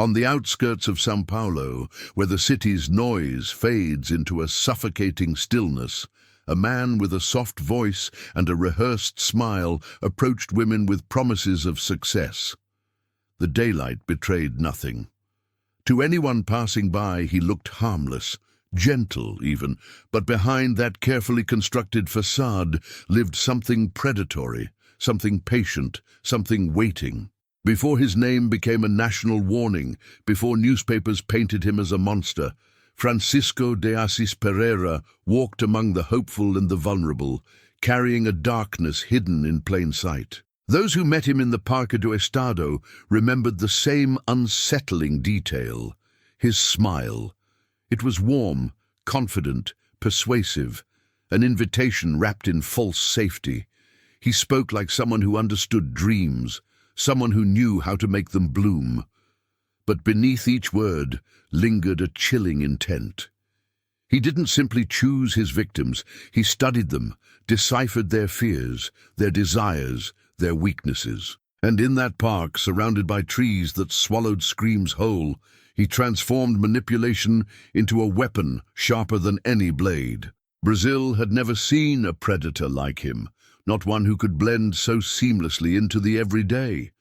On the outskirts of São Paulo, where the city's noise fades into a suffocating stillness, a man with a soft voice and a rehearsed smile approached women with promises of success. The daylight betrayed nothing. To anyone passing by, he looked harmless, gentle even, but behind that carefully constructed facade lived something predatory, something patient, something waiting. Before his name became a national warning, before newspapers painted him as a monster, Francisco de Assis Pereira walked among the hopeful and the vulnerable, carrying a darkness hidden in plain sight. Those who met him in the Parque do Estado remembered the same unsettling detail: his smile. It was warm, confident, persuasive, an invitation wrapped in false safety. He spoke like someone who understood dreams, someone who knew how to make them bloom. But beneath each word lingered a chilling intent. He didn't simply choose his victims, he studied them, deciphered their fears, their desires, their weaknesses. And in that park, surrounded by trees that swallowed screams whole, he transformed manipulation into a weapon sharper than any blade. Brazil had never seen a predator like him, not one who could blend so seamlessly into the everyday.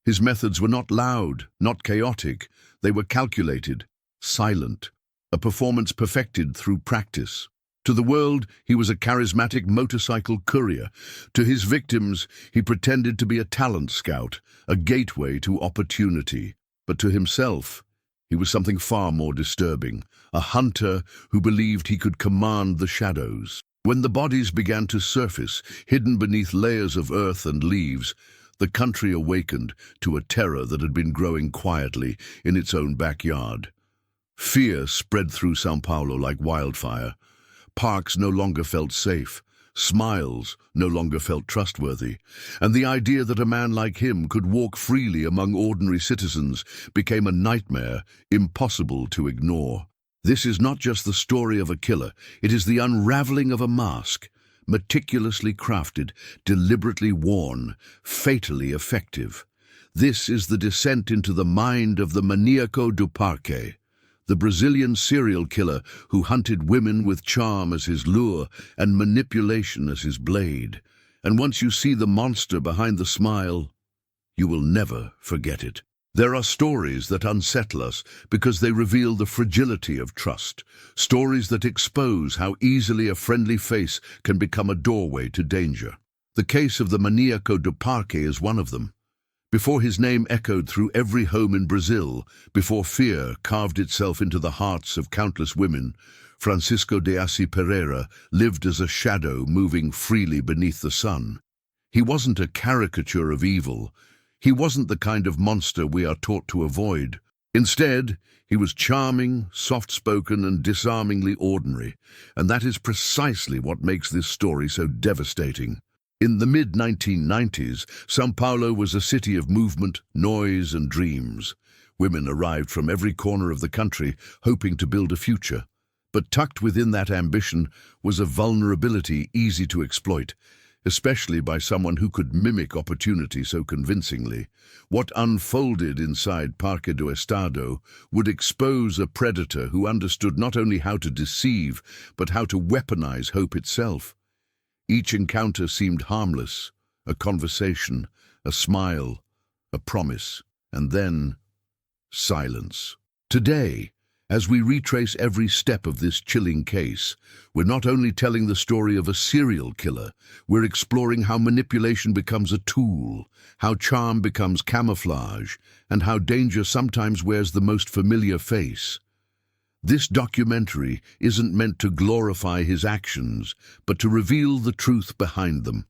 His methods were not loud, not chaotic. They were calculated, silent, a performance perfected through practice. To the world, he was a charismatic motorcycle courier. To his victims, he pretended to be a talent scout, a gateway to opportunity. But to himself, he was something far more disturbing, a hunter who believed he could command the shadows. When the bodies began to surface, hidden beneath layers of earth and leaves, the country awakened to a terror that had been growing quietly in its own backyard. Fear spread through São Paulo like wildfire. Parks no longer felt safe. Smiles no longer felt trustworthy. And the idea that a man like him could walk freely among ordinary citizens became a nightmare impossible to ignore. This is not just the story of a killer, it is the unraveling of a mask, meticulously crafted, deliberately worn, fatally effective. This is the descent into the mind of the Maníaco do Parque, the Brazilian serial killer who hunted women with charm as his lure and manipulation as his blade. And once you see the monster behind the smile, you will never forget it. There are stories that unsettle us because they reveal the fragility of trust, stories that expose how easily a friendly face can become a doorway to danger. The case of the Maníaco do Parque is one of them. Before his name echoed through every home in Brazil, before fear carved itself into the hearts of countless women, Francisco de Assis Pereira lived as a shadow moving freely beneath the sun. He wasn't a caricature of evil. He wasn't the kind of monster we are taught to avoid. Instead, he was charming, soft-spoken, and disarmingly ordinary, and that is precisely what makes this story so devastating. In the mid-1990s, São Paulo was a city of movement, noise, and dreams. Women arrived from every corner of the country, hoping to build a future. But tucked within that ambition was a vulnerability easy to exploit, especially by someone who could mimic opportunity so convincingly. What unfolded inside Parque do Estado would expose a predator who understood not only how to deceive, but how to weaponize hope itself. Each encounter seemed harmless, a conversation, a smile, a promise, and then silence. Today, as we retrace every step of this chilling case, we're not only telling the story of a serial killer, we're exploring how manipulation becomes a tool, how charm becomes camouflage, and how danger sometimes wears the most familiar face. This documentary isn't meant to glorify his actions, but to reveal the truth behind them,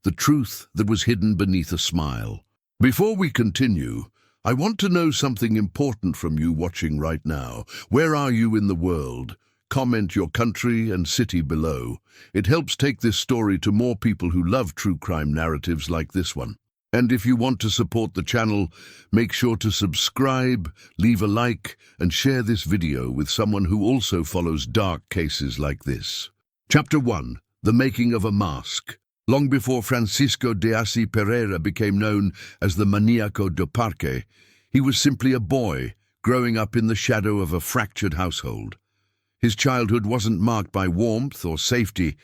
the truth that was hidden beneath a smile. Before we continue, I want to know something important from you watching right now. Where are you in the world? Comment your country and city below. It helps take this story to more people who love true crime narratives like this one. And if you want to support the channel, make sure to subscribe, leave a like, and share this video with someone who also follows dark cases like this. Chapter 1. The Making of a Mask. Long before Francisco de Assis Pereira became known as the Maníaco do Parque, he was simply a boy, growing up in the shadow of a fractured household. His childhood wasn't marked by warmth or safety,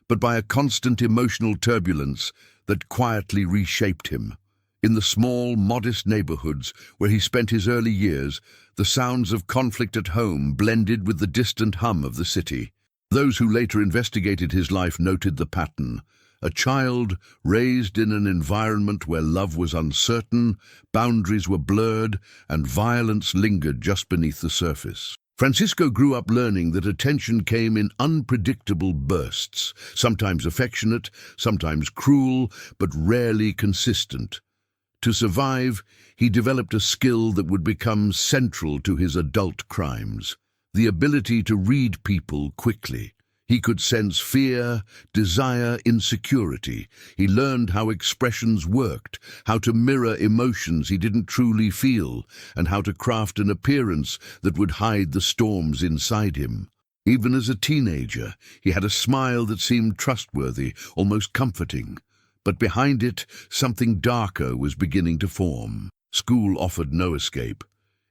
but by a constant emotional turbulence that quietly reshaped him. In the small, modest neighborhoods where he spent his early years, the sounds of conflict at home blended with the distant hum of the city. Those who later investigated his life noted the pattern. A child raised in an environment where love was uncertain, boundaries were blurred, and violence lingered just beneath the surface. Francisco grew up learning that attention came in unpredictable bursts, sometimes affectionate, sometimes cruel, but rarely consistent. To survive, he developed a skill that would become central to his adult crimes: the ability to read people quickly. He could sense fear, desire, insecurity. He learned how expressions worked, how to mirror emotions he didn't truly feel, and how to craft an appearance that would hide the storms inside him. Even as a teenager, he had a smile that seemed trustworthy, almost comforting. But behind it, something darker was beginning to form. School offered no escape.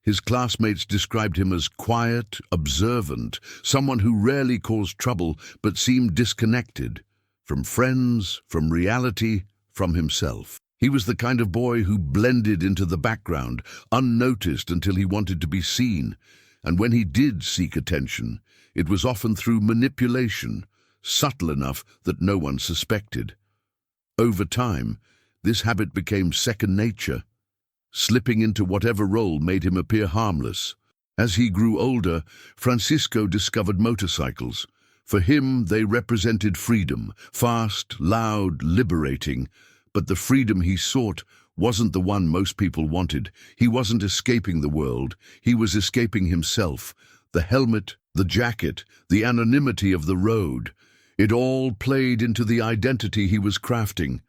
His classmates described him as quiet, observant, someone who rarely caused trouble but seemed disconnected from friends, from reality, from himself. He was the kind of boy who blended into the background, unnoticed until he wanted to be seen. And when he did seek attention, it was often through manipulation, subtle enough that no one suspected. Over time, this habit became second nature, slipping into whatever role made him appear harmless. As he grew older, Francisco discovered motorcycles. For him, they represented freedom, fast, loud, liberating. But the freedom he sought wasn't the one most people wanted. He wasn't escaping the world, he was escaping himself. The helmet, the jacket, the anonymity of the road, it all played into the identity he was crafting.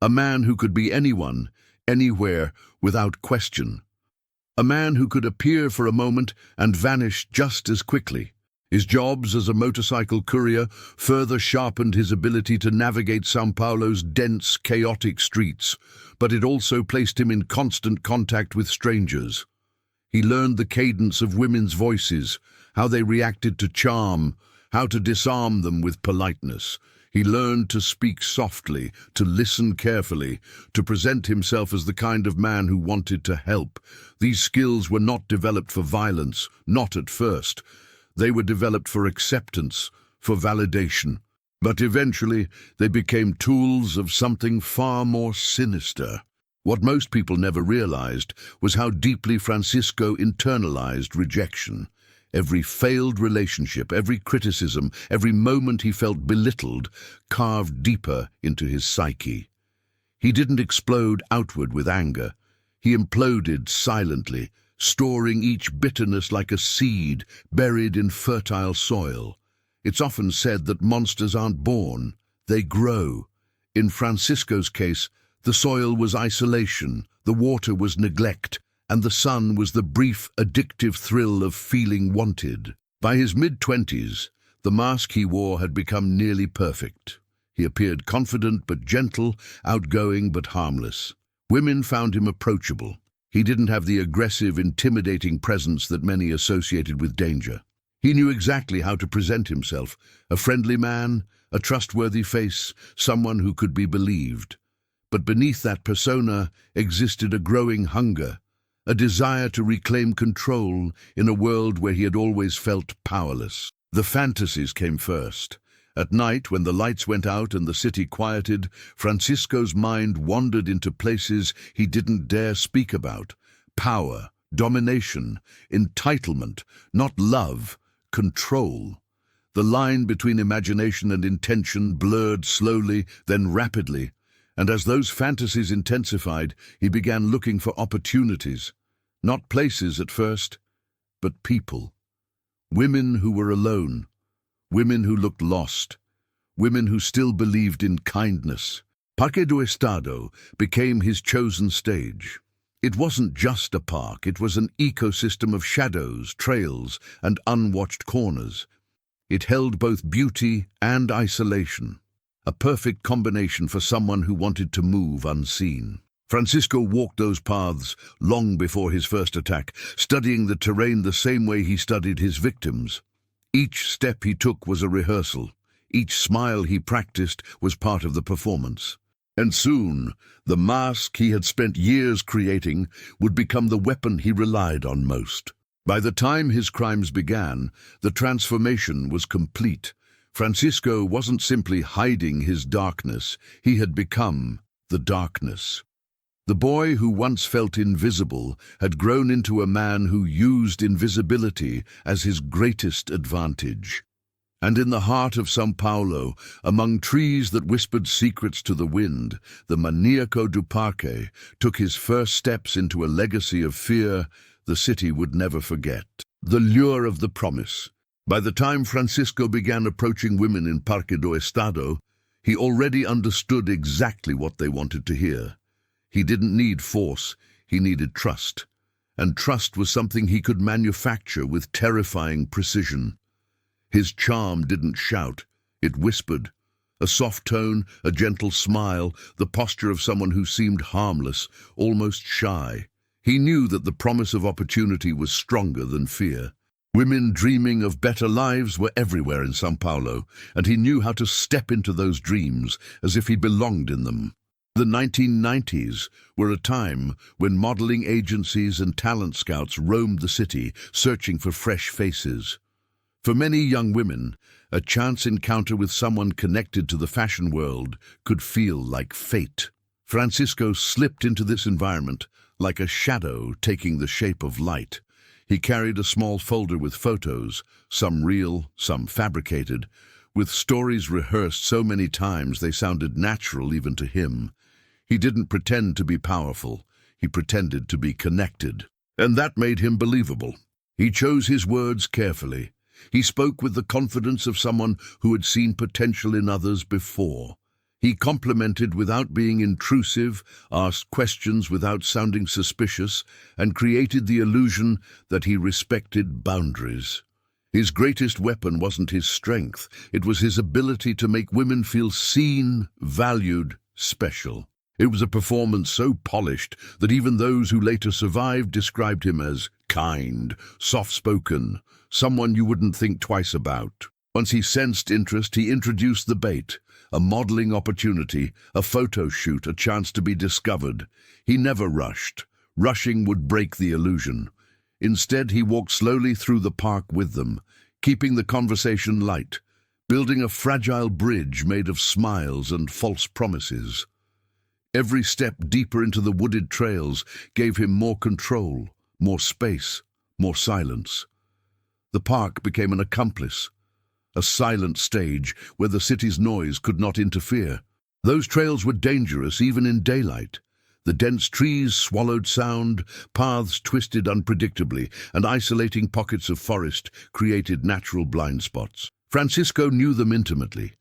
A man who could be anyone, anywhere, without question. A man who could appear for a moment and vanish just as quickly. His jobs as a motorcycle courier further sharpened his ability to navigate São Paulo's dense, chaotic streets, but it also placed him in constant contact with strangers. He learned the cadence of women's voices, how they reacted to charm, how to disarm them with politeness. He learned to speak softly, to listen carefully, to present himself as the kind of man who wanted to help. These skills were not developed for violence, not at first. They were developed for acceptance, for validation. But eventually, they became tools of something far more sinister. What most people never realized was how deeply Francisco internalized rejection. Every failed relationship, every criticism, every moment he felt belittled, carved deeper into his psyche. He didn't explode outward with anger. He imploded silently, storing each bitterness like a seed buried in fertile soil. It's often said that monsters aren't born, they grow. In Francisco's case, the soil was isolation, the water was neglect, and the sun was the brief, addictive thrill of feeling wanted. By his mid-20s, the mask he wore had become nearly perfect. He appeared confident but gentle, outgoing but harmless. Women found him approachable. He didn't have the aggressive, intimidating presence that many associated with danger. He knew exactly how to present himself: a friendly man, a trustworthy face, someone who could be believed. But beneath that persona existed a growing hunger, a desire to reclaim control in a world where he had always felt powerless. The fantasies came first. At night, when the lights went out and the city quieted, Francisco's mind wandered into places he didn't dare speak about. Power, domination, entitlement, not love, control. The line between imagination and intention blurred slowly, then rapidly. And as those fantasies intensified, he began looking for opportunities. Not places at first, but people. Women who were alone. Women who looked lost. Women who still believed in kindness. Parque do Estado became his chosen stage. It wasn't just a park, it was an ecosystem of shadows, trails, and unwatched corners. It held both beauty and isolation. A perfect combination for someone who wanted to move unseen. Francisco walked those paths long before his first attack, studying the terrain the same way he studied his victims. Each step he took was a rehearsal. Each smile he practiced was part of the performance. And soon, the mask he had spent years creating would become the weapon he relied on most. By the time his crimes began, the transformation was complete. Francisco wasn't simply hiding his darkness, he had become the darkness. The boy who once felt invisible had grown into a man who used invisibility as his greatest advantage. And in the heart of São Paulo, among trees that whispered secrets to the wind, the Maníaco do Parque took his first steps into a legacy of fear the city would never forget. The lure of the promise. By the time Francisco began approaching women in Parque do Estado, he already understood exactly what they wanted to hear. He didn't need force, he needed trust. And trust was something he could manufacture with terrifying precision. His charm didn't shout, it whispered. A soft tone, a gentle smile, the posture of someone who seemed harmless, almost shy. He knew that the promise of opportunity was stronger than fear. Women dreaming of better lives were everywhere in São Paulo, and he knew how to step into those dreams as if he belonged in them. The 1990s were a time when modeling agencies and talent scouts roamed the city, searching for fresh faces. For many young women, a chance encounter with someone connected to the fashion world could feel like fate. Francisco slipped into this environment like a shadow taking the shape of light. He carried a small folder with photos, some real, some fabricated, with stories rehearsed so many times they sounded natural even to him. He didn't pretend to be powerful, he pretended to be connected. And that made him believable. He chose his words carefully. He spoke with the confidence of someone who had seen potential in others before. He complimented without being intrusive, asked questions without sounding suspicious, and created the illusion that he respected boundaries. His greatest weapon wasn't his strength, it was his ability to make women feel seen, valued, special. It was a performance so polished that even those who later survived described him as kind, soft-spoken, someone you wouldn't think twice about. Once he sensed interest, he introduced the bait, a modeling opportunity, a photo shoot, a chance to be discovered. He never rushed. Rushing would break the illusion. Instead, he walked slowly through the park with them, keeping the conversation light, building a fragile bridge made of smiles and false promises. Every step deeper into the wooded trails gave him more control, more space, more silence. The park became an accomplice, a silent stage where the city's noise could not interfere. Those trails were dangerous even in daylight. The dense trees swallowed sound, paths twisted unpredictably, and isolating pockets of forest created natural blind spots. Francisco knew them intimately.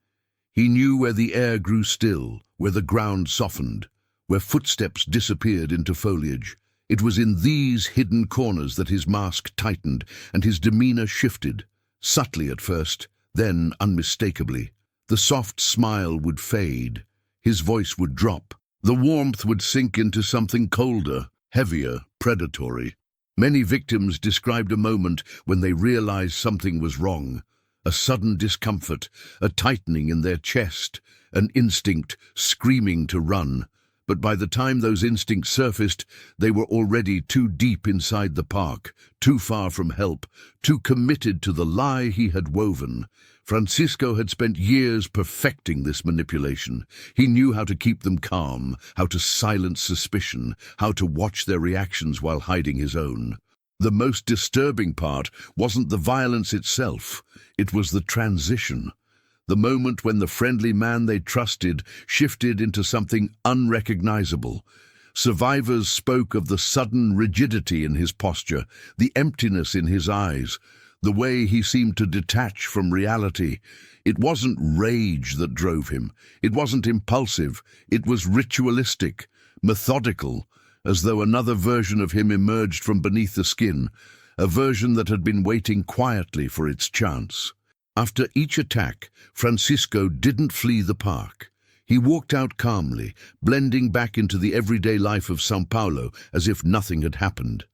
He knew where the air grew still, where the ground softened, where footsteps disappeared into foliage. It was in these hidden corners that his mask tightened and his demeanor shifted, subtly at first, then unmistakably. The soft smile would fade, his voice would drop. The warmth would sink into something colder, heavier, predatory. Many victims described a moment when they realized something was wrong, a sudden discomfort, a tightening in their chest, an instinct screaming to run. But by the time those instincts surfaced, they were already too deep inside the park, too far from help, too committed to the lie he had woven. Francisco had spent years perfecting this manipulation. He knew how to keep them calm, how to silence suspicion, how to watch their reactions while hiding his own. The most disturbing part wasn't the violence itself, it was the transition. The moment when the friendly man they trusted shifted into something unrecognizable. Survivors spoke of the sudden rigidity in his posture, the emptiness in his eyes, the way he seemed to detach from reality. It wasn't rage that drove him. It wasn't impulsive. It was ritualistic, methodical, as though another version of him emerged from beneath the skin, a version that had been waiting quietly for its chance. After each attack, Francisco didn't flee the park. He walked out calmly, blending back into the everyday life of São Paulo as if nothing had happened.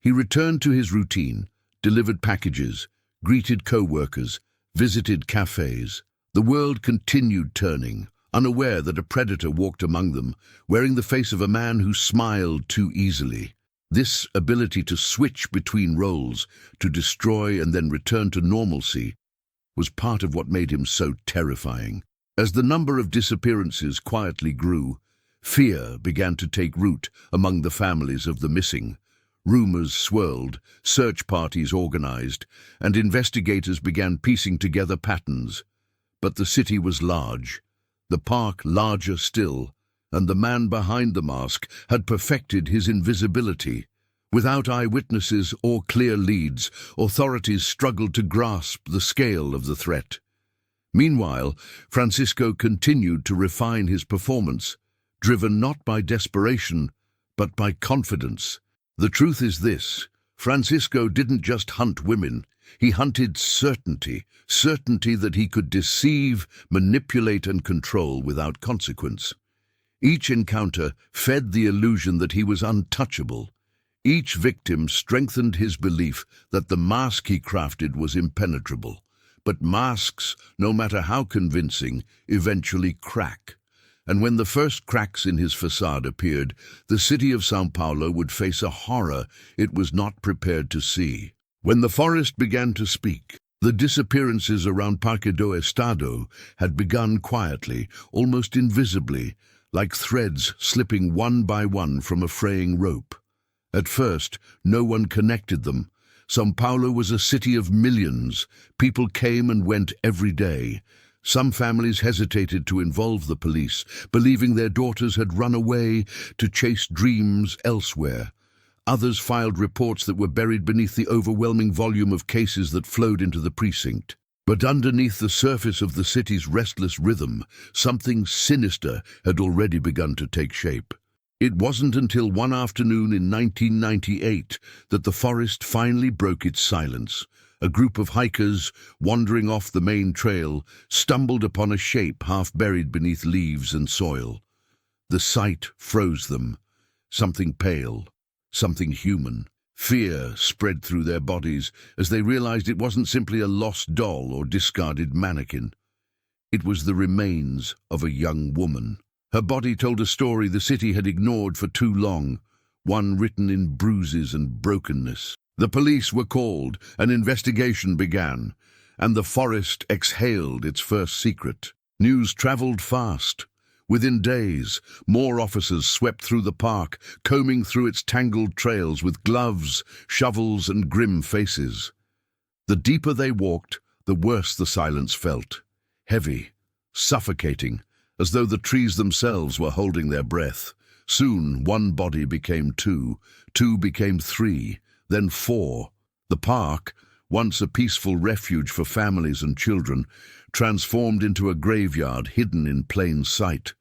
He returned to his routine, delivered packages, greeted co-workers, visited cafes. The world continued turning, unaware that a predator walked among them, wearing the face of a man who smiled too easily. This ability to switch between roles, to destroy and then return to normalcy, was part of what made him so terrifying. As the number of disappearances quietly grew, fear began to take root among the families of the missing. Rumors swirled, search parties organized, and investigators began piecing together patterns. But the city was large, the park larger still, and the man behind the mask had perfected his invisibility. Without eyewitnesses or clear leads, authorities struggled to grasp the scale of the threat. Meanwhile, Francisco continued to refine his performance, driven not by desperation, but by confidence. The truth is this: Francisco didn't just hunt women, he hunted certainty that he could deceive, manipulate and control without consequence. Each encounter fed the illusion that he was untouchable. Each victim strengthened his belief that the mask he crafted was impenetrable. But masks, no matter how convincing, eventually crack. And when the first cracks in his facade appeared, the city of São Paulo would face a horror it was not prepared to see. When the forest began to speak, the disappearances around Parque do Estado had begun quietly, almost invisibly, like threads slipping one by one from a fraying rope. At first, no one connected them. São Paulo was a city of millions. People came and went every day. Some families hesitated to involve the police, believing their daughters had run away to chase dreams elsewhere. Others filed reports that were buried beneath the overwhelming volume of cases that flowed into the precinct. But underneath the surface of the city's restless rhythm, something sinister had already begun to take shape. It wasn't until one afternoon in 1998 that the forest finally broke its silence. A group of hikers, wandering off the main trail, stumbled upon a shape half buried beneath leaves and soil. The sight froze them. Something pale, something human. Fear spread through their bodies as they realized it wasn't simply a lost doll or discarded mannequin. It was the remains of a young woman. Her body told a story the city had ignored for too long, one written in bruises and brokenness. The police were called, an investigation began, and the forest exhaled its first secret. News traveled fast. Within days, more officers swept through the park, combing through its tangled trails with gloves, shovels, and grim faces. The deeper they walked, the worse the silence felt. Heavy, suffocating, as though the trees themselves were holding their breath. Soon, one body became two became three, then four. The park, once a peaceful refuge for families and children, transformed into a graveyard hidden in plain sight.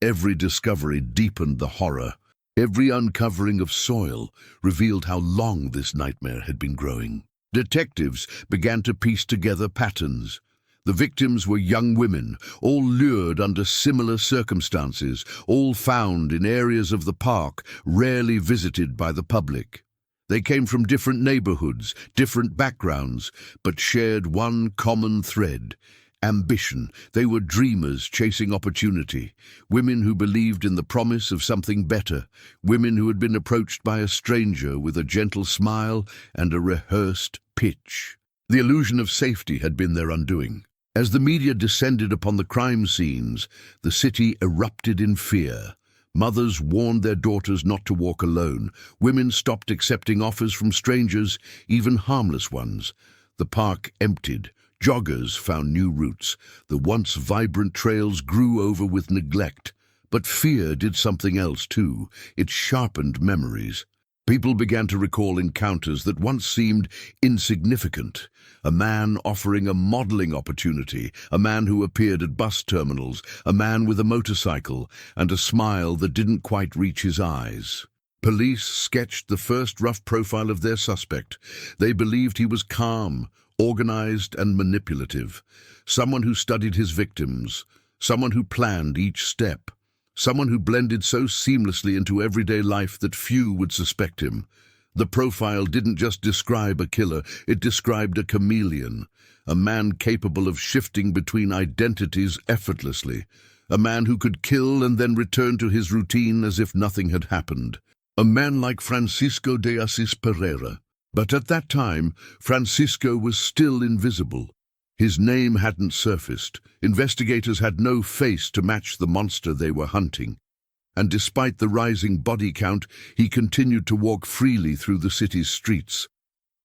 Every discovery deepened the horror. Every uncovering of soil revealed how long this nightmare had been growing. Detectives began to piece together patterns. The victims were young women, all lured under similar circumstances, all found in areas of the park rarely visited by the public. They came from different neighborhoods, different backgrounds, but shared one common thread: ambition. They were dreamers chasing opportunity, women who believed in the promise of something better, women who had been approached by a stranger with a gentle smile and a rehearsed pitch. The illusion of safety had been their undoing. As the media descended upon the crime scenes, the city erupted in fear. Mothers warned their daughters not to walk alone. Women stopped accepting offers from strangers, even harmless ones. The park emptied. Joggers found new routes. The once vibrant trails grew over with neglect. But fear did something else too. It sharpened memories. People began to recall encounters that once seemed insignificant. A man offering a modeling opportunity, a man who appeared at bus terminals, a man with a motorcycle, and a smile that didn't quite reach his eyes. Police sketched the first rough profile of their suspect. They believed he was calm, organized, and manipulative. Someone who studied his victims, someone who planned each step, someone who blended so seamlessly into everyday life that few would suspect him. The profile didn't just describe a killer, it described a chameleon, a man capable of shifting between identities effortlessly, a man who could kill and then return to his routine as if nothing had happened. A man like Francisco de Assis Pereira. But at that time, Francisco was still invisible. His name hadn't surfaced. Investigators had no face to match the monster they were hunting. And despite the rising body count, he continued to walk freely through the city's streets.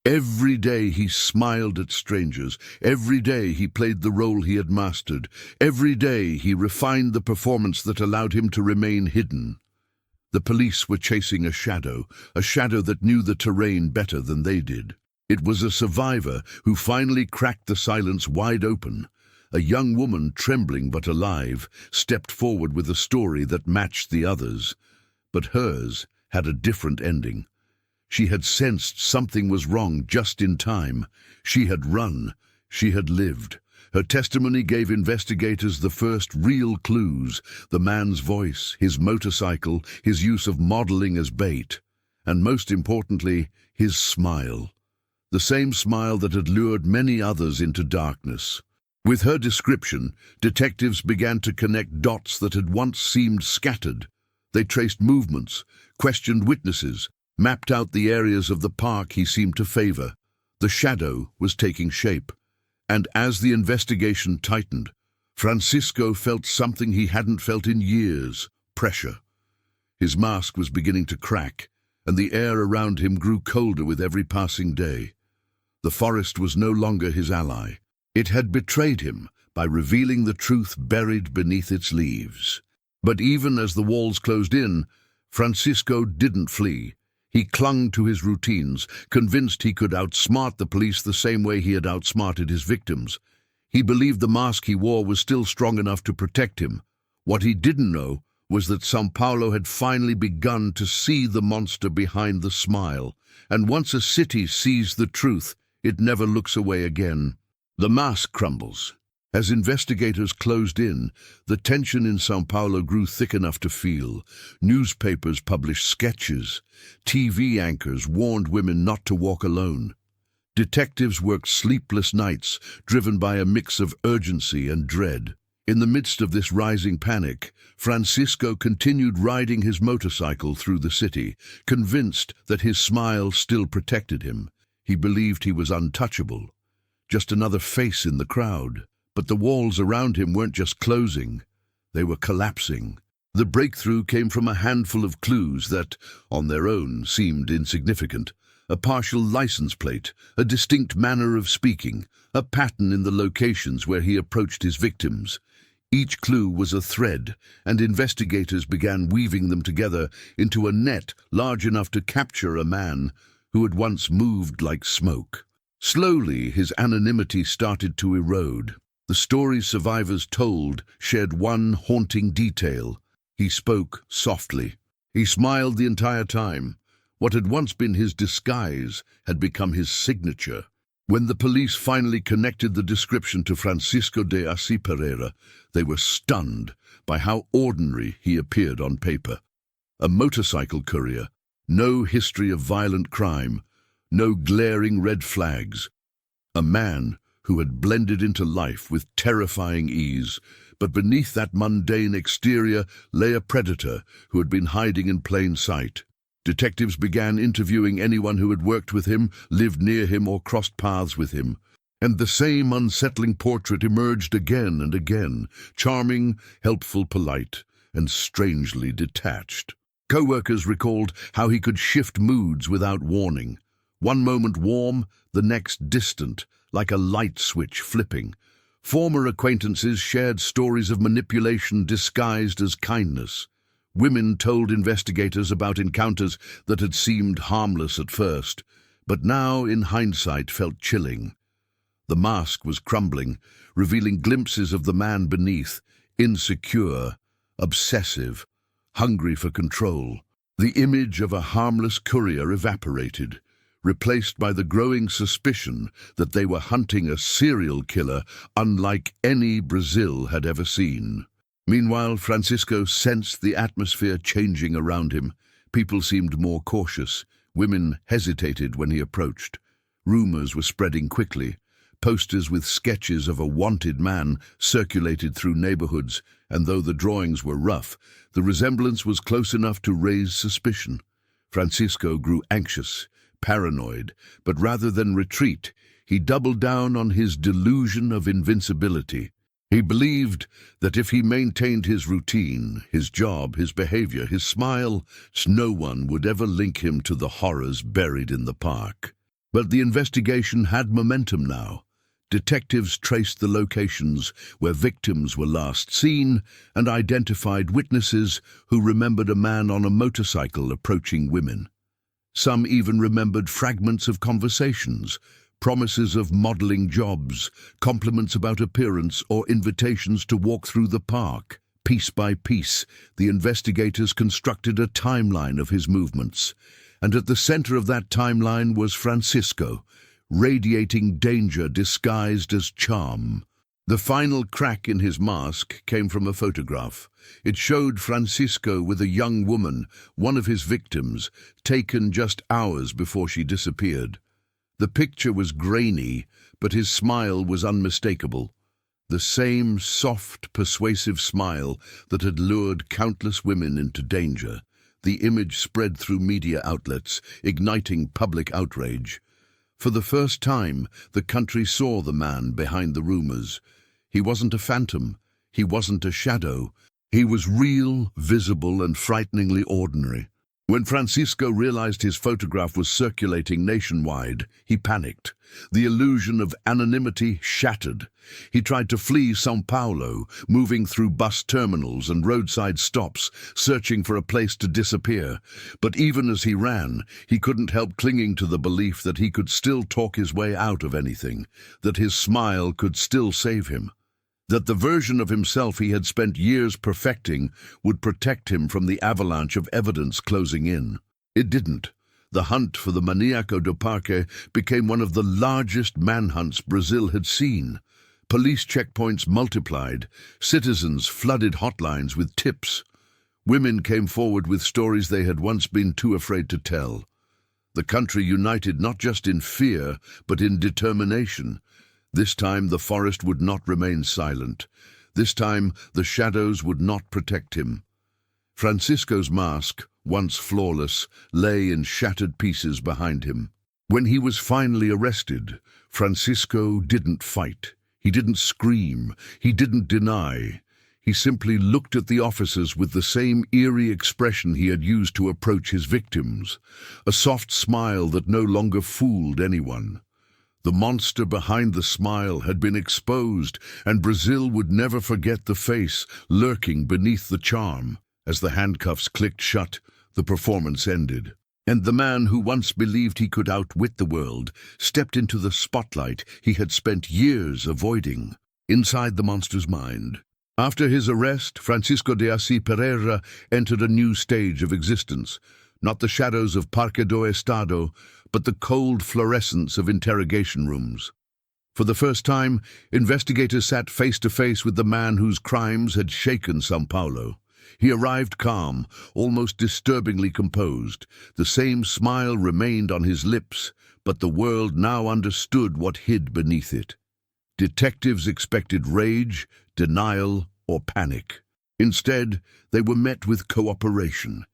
Every day he smiled at strangers. Every day he played the role he had mastered. Every day he refined the performance that allowed him to remain hidden. The police were chasing a shadow that knew the terrain better than they did. It was a survivor who finally cracked the silence wide open. A young woman, trembling but alive, stepped forward with a story that matched the others. But hers had a different ending. She had sensed something was wrong just in time. She had run. She had lived. Her testimony gave investigators the first real clues: the man's voice, his motorcycle, his use of modeling as bait, and most importantly, his smile. The same smile that had lured many others into darkness. With her description, detectives began to connect dots that had once seemed scattered. They traced movements, questioned witnesses, mapped out the areas of the park he seemed to favor. The shadow was taking shape. And as the investigation tightened, Francisco felt something he hadn't felt in years: pressure. His mask was beginning to crack, and the air around him grew colder with every passing day. The forest was no longer his ally. It had betrayed him by revealing the truth buried beneath its leaves. But even as the walls closed in, Francisco didn't flee. He clung to his routines, convinced he could outsmart the police the same way he had outsmarted his victims. He believed the mask he wore was still strong enough to protect him. What he didn't know was that São Paulo had finally begun to see the monster behind the smile. And once a city sees the truth, it never looks away again. The mask crumbles. As investigators closed in, the tension in São Paulo grew thick enough to feel. Newspapers published sketches. TV anchors warned women not to walk alone. Detectives worked sleepless nights, driven by a mix of urgency and dread. In the midst of this rising panic, Francisco continued riding his motorcycle through the city, convinced that his smile still protected him. He believed he was untouchable, just another face in the crowd. But the walls around him weren't just closing, they were collapsing. The breakthrough came from a handful of clues that, on their own, seemed insignificant. A partial license plate, a distinct manner of speaking, a pattern in the locations where he approached his victims. Each clue was a thread, and investigators began weaving them together into a net large enough to capture a man who had once moved like smoke. Slowly, his anonymity started to erode. The stories survivors told shared one haunting detail. He spoke softly. He smiled the entire time. What had once been his disguise had become his signature. When the police finally connected the description to Francisco de Assis Pereira, they were stunned by how ordinary he appeared on paper. A motorcycle courier, no history of violent crime, no glaring red flags. A man who had blended into life with terrifying ease, but beneath that mundane exterior lay a predator who had been hiding in plain sight. Detectives began interviewing anyone who had worked with him, lived near him, or crossed paths with him. And the same unsettling portrait emerged again and again: charming, helpful, polite, and strangely detached. Co-workers recalled how he could shift moods without warning. One moment warm, the next distant, like a light switch flipping. Former acquaintances shared stories of manipulation disguised as kindness. Women told investigators about encounters that had seemed harmless at first, but now, in hindsight, felt chilling. The mask was crumbling, revealing glimpses of the man beneath, insecure, obsessive, hungry for control. The image of a harmless courier evaporated, replaced by the growing suspicion that they were hunting a serial killer unlike any Brazil had ever seen. Meanwhile, Francisco sensed the atmosphere changing around him. People seemed more cautious. Women hesitated when he approached. Rumors were spreading quickly. Posters with sketches of a wanted man circulated through neighborhoods, and though the drawings were rough, the resemblance was close enough to raise suspicion. Francisco grew anxious, paranoid, but rather than retreat, he doubled down on his delusion of invincibility. He believed that if he maintained his routine, his job, his behavior, his smile, no one would ever link him to the horrors buried in the park. But the investigation had momentum now. Detectives traced the locations where victims were last seen and identified witnesses who remembered a man on a motorcycle approaching women. Some even remembered fragments of conversations, promises of modeling jobs, compliments about appearance, or invitations to walk through the park. Piece by piece, the investigators constructed a timeline of his movements, and at the center of that timeline was Francisco, radiating danger disguised as charm. The final crack in his mask came from a photograph. It showed Francisco with a young woman, one of his victims, taken just hours before she disappeared. The picture was grainy, but his smile was unmistakable. The same soft, persuasive smile that had lured countless women into danger. The image spread through media outlets, igniting public outrage. For the first time, the country saw the man behind the rumors. He wasn't a phantom. He wasn't a shadow. He was real, visible, and frighteningly ordinary. When Francisco realized his photograph was circulating nationwide, he panicked. The illusion of anonymity shattered. He tried to flee São Paulo, moving through bus terminals and roadside stops, searching for a place to disappear. But even as he ran, he couldn't help clinging to the belief that he could still talk his way out of anything, that his smile could still save him, that the version of himself he had spent years perfecting would protect him from the avalanche of evidence closing in. It didn't. The hunt for the Maníaco do Parque became one of the largest manhunts Brazil had seen. Police checkpoints multiplied. Citizens flooded hotlines with tips. Women came forward with stories they had once been too afraid to tell. The country united not just in fear, but in determination. This time the forest would not remain silent. This time the shadows would not protect him. Francisco's mask, once flawless, lay in shattered pieces behind him. When he was finally arrested, Francisco didn't fight. He didn't scream. He didn't deny. He simply looked at the officers with the same eerie expression he had used to approach his victims, a soft smile that no longer fooled anyone. The monster behind the smile had been exposed, and Brazil would never forget the face lurking beneath the charm. As the handcuffs clicked shut, the performance ended, and the man who once believed he could outwit the world stepped into the spotlight he had spent years avoiding. Inside the monster's mind, after his arrest, Francisco de Assis Pereira entered a new stage of existence, not the shadows of Parque do Estado, but the cold fluorescence of interrogation rooms. For the first time, investigators sat face to face with the man whose crimes had shaken São Paulo. He arrived calm, almost disturbingly composed. The same smile remained on his lips, but the world now understood what hid beneath it. Detectives expected rage, denial, or panic. Instead, they were met with cooperation,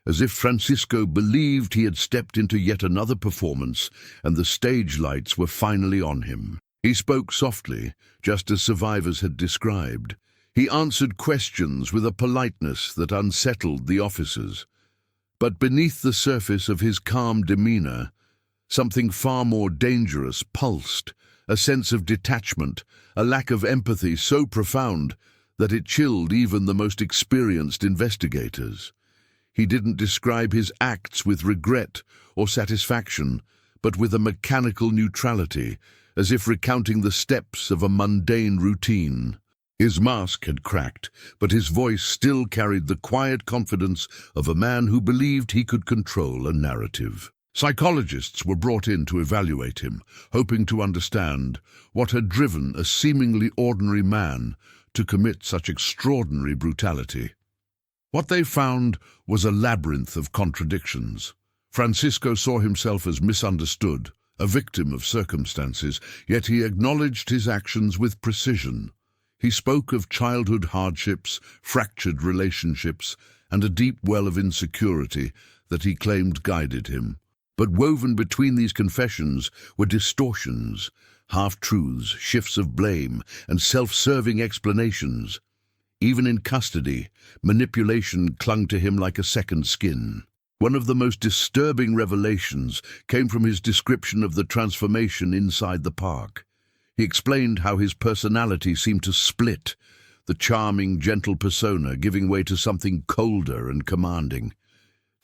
as if Francisco believed he had stepped into yet another performance and the stage lights were finally on him. He spoke softly, just as survivors had described. He answered questions with a politeness that unsettled the officers. But beneath the surface of his calm demeanor, something far more dangerous pulsed, a sense of detachment, a lack of empathy so profound that it chilled even the most experienced investigators. He didn't describe his acts with regret or satisfaction, but with a mechanical neutrality, as if recounting the steps of a mundane routine. His mask had cracked, but his voice still carried the quiet confidence of a man who believed he could control a narrative. Psychologists were brought in to evaluate him, hoping to understand what had driven a seemingly ordinary man to commit such extraordinary brutality. What they found was a labyrinth of contradictions. Francisco saw himself as misunderstood, a victim of circumstances, yet he acknowledged his actions with precision. He spoke of childhood hardships, fractured relationships, and a deep well of insecurity that he claimed guided him. But woven between these confessions were distortions, half-truths, shifts of blame, and self-serving explanations. Even in custody, manipulation clung to him like a second skin. One of the most disturbing revelations came from his description of the transformation inside the park. He explained how his personality seemed to split, the charming, gentle persona giving way to something colder and commanding.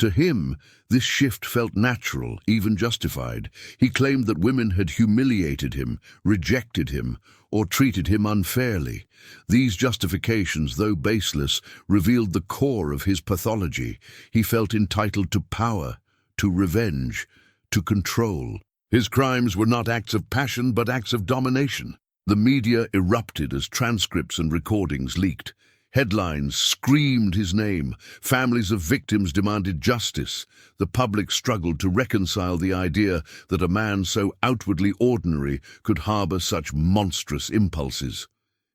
To him, this shift felt natural, even justified. He claimed that women had humiliated him, rejected him, or treated him unfairly. These justifications, though baseless, revealed the core of his pathology. He felt entitled to power, to revenge, to control. His crimes were not acts of passion, but acts of domination. The media erupted as transcripts and recordings leaked. Headlines screamed his name. Families of victims demanded justice. The public struggled to reconcile the idea that a man so outwardly ordinary could harbor such monstrous impulses.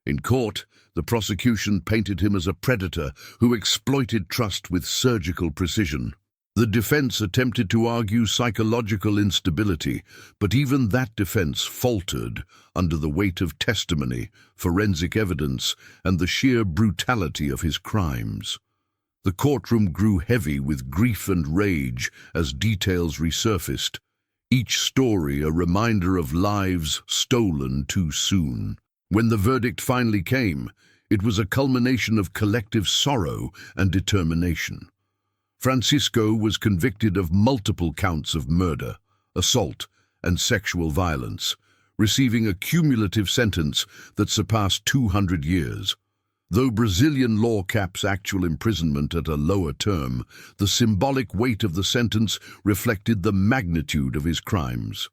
In court, the prosecution painted him as a predator who exploited trust with surgical precision. The defense attempted to argue psychological instability, but even that defense faltered under the weight of testimony, forensic evidence, and the sheer brutality of his crimes. The courtroom grew heavy with grief and rage as details resurfaced, each story a reminder of lives stolen too soon. When the verdict finally came, it was a culmination of collective sorrow and determination. Francisco was convicted of multiple counts of murder, assault, and sexual violence, receiving a cumulative sentence that surpassed 200 years. Though Brazilian law caps actual imprisonment at a lower term, the symbolic weight of the sentence reflected the magnitude of his crimes.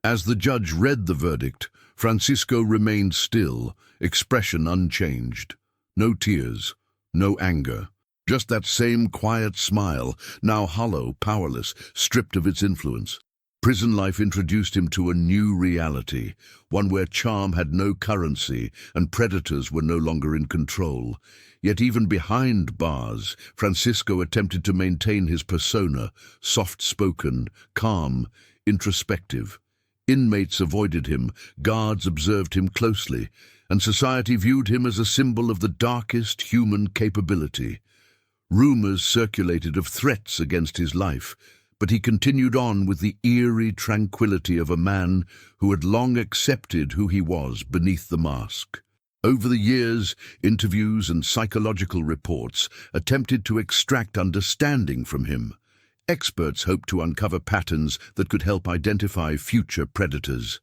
As the judge read the verdict, Francisco remained still, expression unchanged. No tears, no anger. Just that same quiet smile, now hollow, powerless, stripped of its influence. Prison life introduced him to a new reality, one where charm had no currency and predators were no longer in control. Yet even behind bars, Francisco attempted to maintain his persona, soft-spoken, calm, introspective. Inmates avoided him, guards observed him closely, and society viewed him as a symbol of the darkest human capability. Rumors circulated of threats against his life, but he continued on with the eerie tranquility of a man who had long accepted who he was beneath the mask. Over the years, interviews and psychological reports attempted to extract understanding from him. Experts hoped to uncover patterns that could help identify future predators.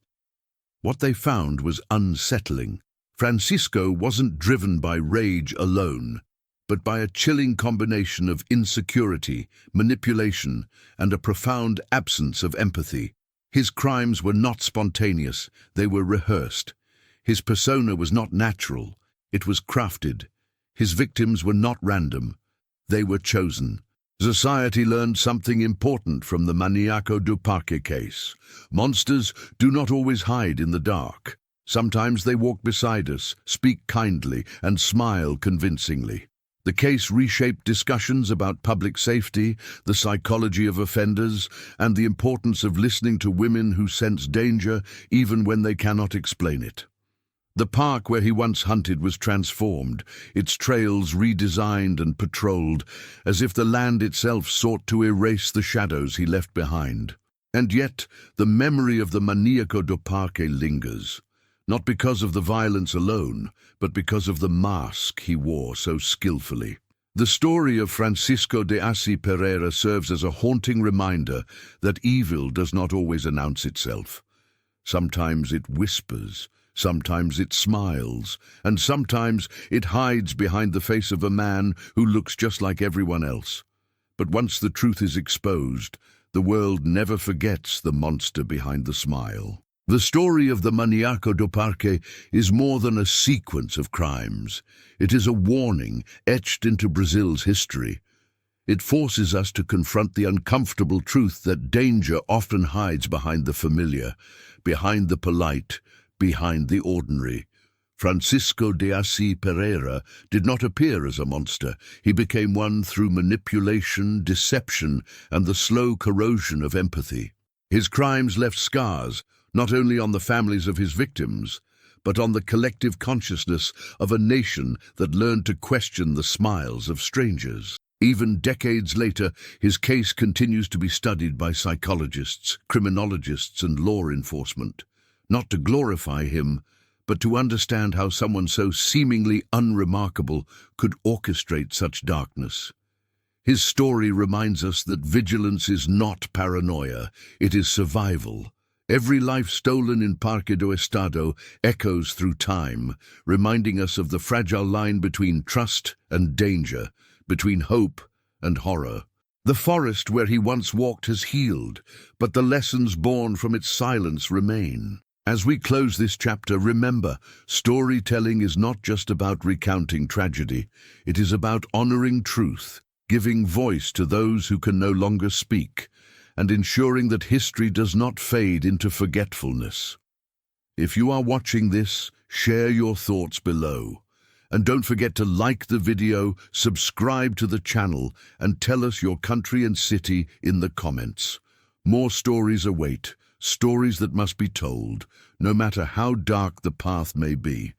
What they found was unsettling. Francisco wasn't driven by rage alone, but by a chilling combination of insecurity, manipulation, and a profound absence of empathy. His crimes were not spontaneous, they were rehearsed. His persona was not natural, it was crafted. His victims were not random, they were chosen. Society learned something important from the Maníaco do Parque case. Monsters do not always hide in the dark. Sometimes they walk beside us, speak kindly, and smile convincingly. The case reshaped discussions about public safety, the psychology of offenders, and the importance of listening to women who sense danger even when they cannot explain it. The park where he once hunted was transformed, its trails redesigned and patrolled, as if the land itself sought to erase the shadows he left behind. And yet, the memory of the Maníaco do Parque lingers. Not because of the violence alone, but because of the mask he wore so skillfully. The story of Francisco de Assis Pereira serves as a haunting reminder that evil does not always announce itself. Sometimes it whispers, sometimes it smiles, and sometimes it hides behind the face of a man who looks just like everyone else. But once the truth is exposed, The world never forgets the monster behind the smile. The story of the Maníaco do Parque is more than a sequence of crimes. It is a warning etched into Brazil's history. It forces us to confront the uncomfortable truth that danger often hides behind the familiar, behind the polite, behind the ordinary. Francisco de Assis Pereira did not appear as a monster. He became one through manipulation, deception, and the slow corrosion of empathy. His crimes left scars, not only on the families of his victims, but on the collective consciousness of a nation that learned to question the smiles of strangers. Even decades later, his case continues to be studied by psychologists, criminologists, and law enforcement, not to glorify him, but to understand how someone so seemingly unremarkable could orchestrate such darkness. His story reminds us that vigilance is not paranoia, it is survival. Every life stolen in Parque do Estado echoes through time, reminding us of the fragile line between trust and danger, between hope and horror. The forest where he once walked has healed, but the lessons born from its silence remain. As we close this chapter, remember, storytelling is not just about recounting tragedy. It is about honoring truth, giving voice to those who can no longer speak, and ensuring that history does not fade into forgetfulness. If you are watching this, share your thoughts below. And don't forget to like the video, subscribe to the channel, and tell us your country and city in the comments. More stories await, stories that must be told, no matter how dark the path may be.